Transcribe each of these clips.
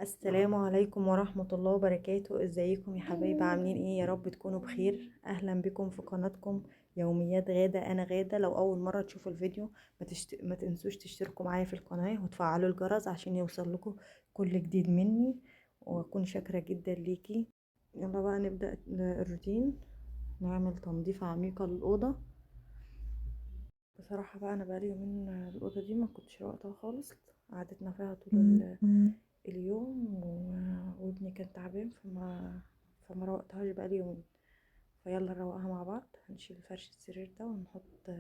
السلام عليكم ورحمة الله وبركاته. ازيكم يا حبايبي؟ عاملين ايه؟ يا رب تكونوا بخير. اهلا بكم في قناتكم يوميات غادة. انا غادة. لو اول مرة تشوفوا الفيديو ما تنسوش تشتركوا معايا في القناة وتفعلوا الجرس عشان يوصل لكم كل جديد مني، واكون شاكرة جدا ليكي. يلا بقى نبدأ الروتين. نعمل تنظيفة عميقة للأوضة. بصراحة بقى انا بقالي يومين الأوضة دي ما كنتش راقدة خالص. قعدتنا فيها طول اليوم وابني كان تعبان فما روقتهاش بقالي يومين. فيلا نروقها مع بعض. هنشيل فرش السرير ده ونحط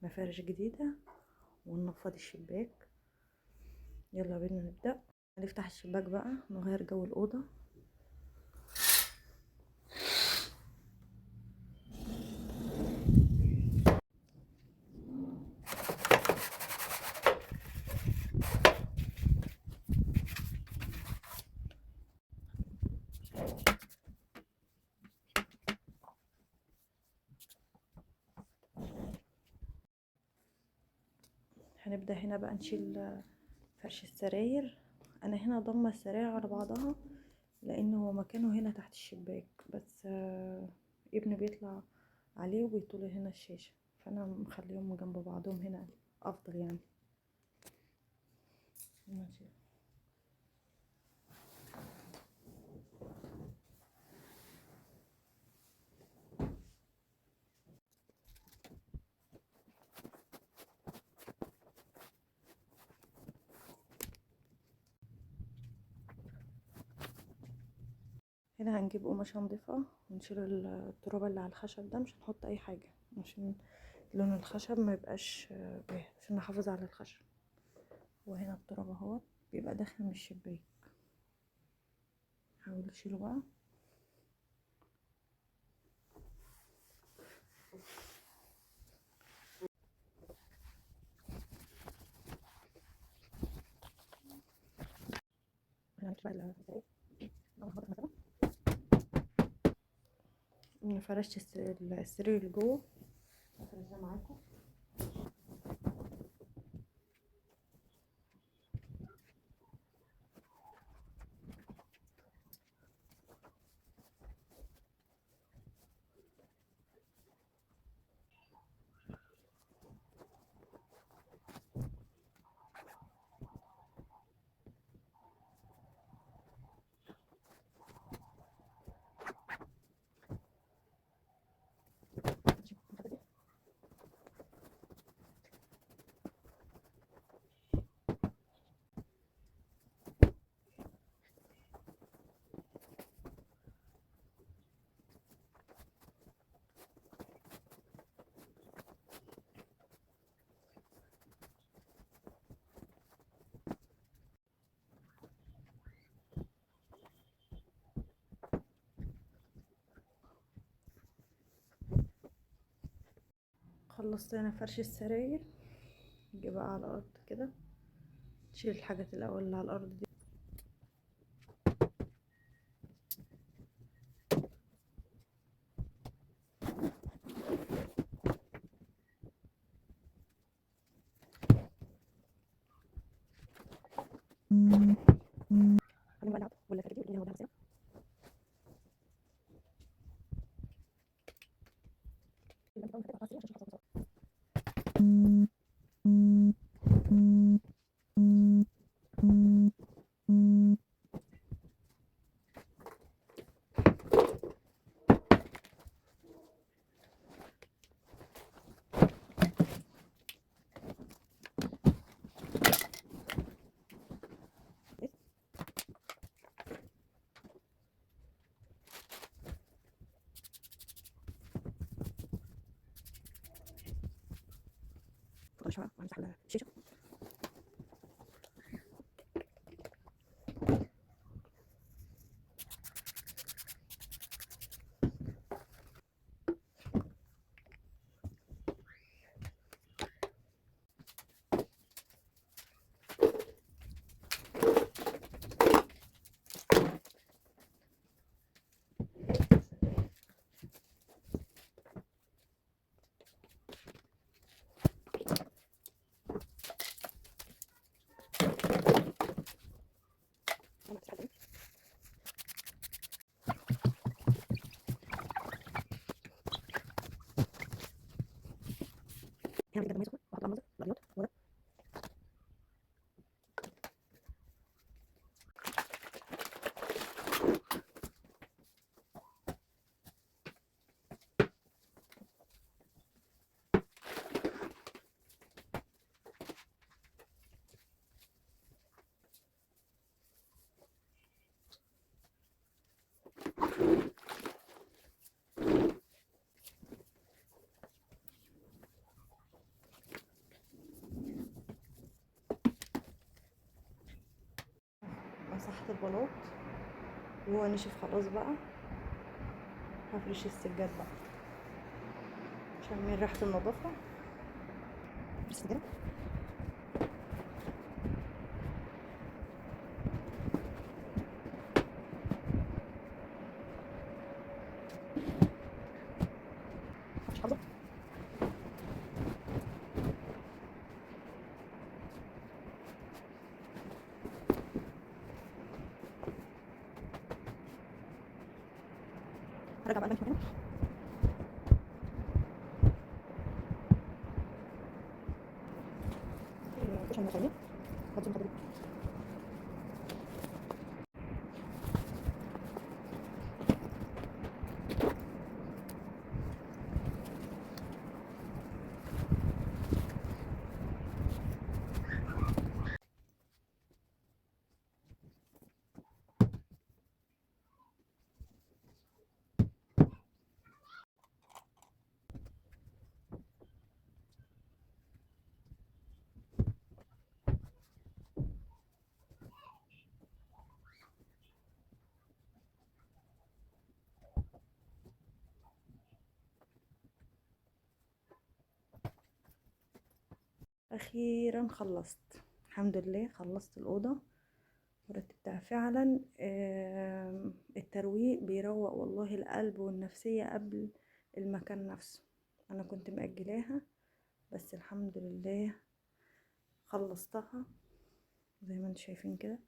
مفارش جديدة وننفض الشباك. يلا بينا نبدأ. هنفتح الشباك بقى نغير جو الأوضة. هنبدأ هنا بقى نشيل فرش السراير. انا هنا ضمه السراير على بعضها لان هو مكانه هنا تحت الشباك، بس ابني بيطلع عليه وبيطول هنا الشاشة، فانا مخليهم جنب بعضهم هنا افضل يعني. ماشي. هنا هنجيب قماشة نضيفة ونشيل التراب اللي على الخشب ده. مش هنحط اي حاجة عشان لون الخشب ما يبقاش باهت، عشان نحافظ على الخشب. وهنا التراب اهو بيبقى داخل من الشباك. حاول تشيله بقى. فرشت السرير اللي جوه. هفرشها معاكم. خلصت انا فرش السراير. نيجي بقى على الارض كده. تشيل الحاجات الاول اللي على الارض دي. خلينا بقى نلعب ولا فريق ولا هو ده. فضل شويه وهنمسح الشاشه. مسحت البلاط وهو نشف خلاص بقى. هفرش السجاد بقى عشان من ريحة النظافة. السجادة مش حافظة. هرجع بقى البنك مكانه. عشان نخليه هاتي المحاضرة. اخيرا خلصت، الحمد لله خلصت الاوضه ورتبتها فعلا. الترويق بيروق والله القلب والنفسيه قبل المكان نفسه. انا كنت مأجلاها بس الحمد لله خلصتها زي ما انتم شايفين كده.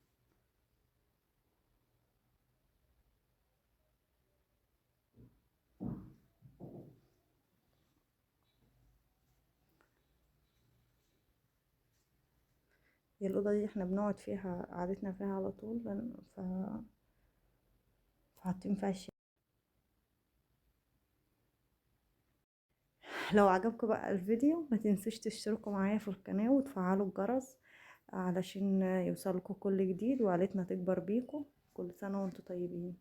هي الأوضة دي احنا بنقعد فيها قعدتنا فيها على طول، فحاطين فيها الشيء. لو عجبكم بقى الفيديو ما تنسوش تشتركوا معايا في القناة وتفعلوا الجرس علشان يوصلكوا كل جديد وعيلتنا تكبر بيكم. كل سنة وانتم طيبين.